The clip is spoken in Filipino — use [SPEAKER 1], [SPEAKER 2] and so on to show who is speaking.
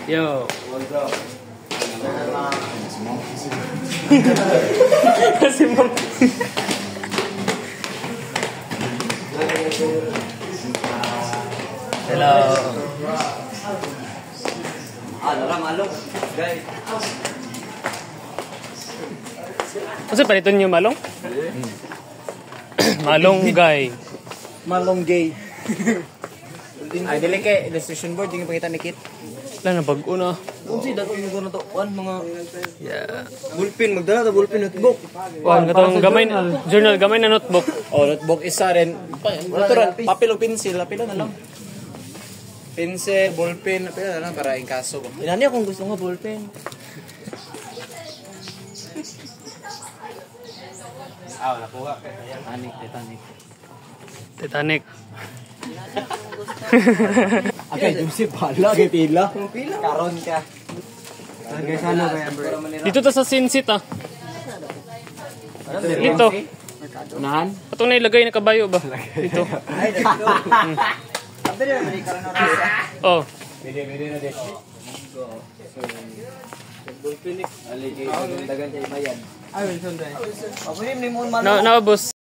[SPEAKER 1] Yo. Si Mom. Hello.
[SPEAKER 2] Malong. Guys.
[SPEAKER 1] Kasi paliton niyo malong? Malong guy.
[SPEAKER 2] Malong gay. Ay, dili kay illustration board yung ipakita ni Kit.
[SPEAKER 1] Wala na bago na.
[SPEAKER 2] Unsi dato yung gano'n to. Mga
[SPEAKER 1] Yeah.
[SPEAKER 2] bullpen. Magdala ta bullpen notebook.
[SPEAKER 1] Wan katong gamay journal gamay na notebook.
[SPEAKER 2] Oh, notebook isa rin. Natural, papel o pencil. Apila na lang. Pencil, ballpen. Apila na lang para in kaso. Inani akong gusto nga ballpen. Nakuha. Titanic.
[SPEAKER 1] Titanic.
[SPEAKER 2] Okay, Joseph, pala. Pila. Karon ka. Guys, ano kaya, bro?
[SPEAKER 1] Dito ta sa Sinsit ah. Dito.
[SPEAKER 2] Unahan?
[SPEAKER 1] Atong nailagay na kabayo ba? Dito.
[SPEAKER 2] Ay, dito. Sabi na naman ikaw na rin.
[SPEAKER 1] Oh.
[SPEAKER 2] Bede na din. Ballpen. Aligay. Dagan tayo bayan. Ay, Wilson. Papunin mo yung
[SPEAKER 1] Naubos.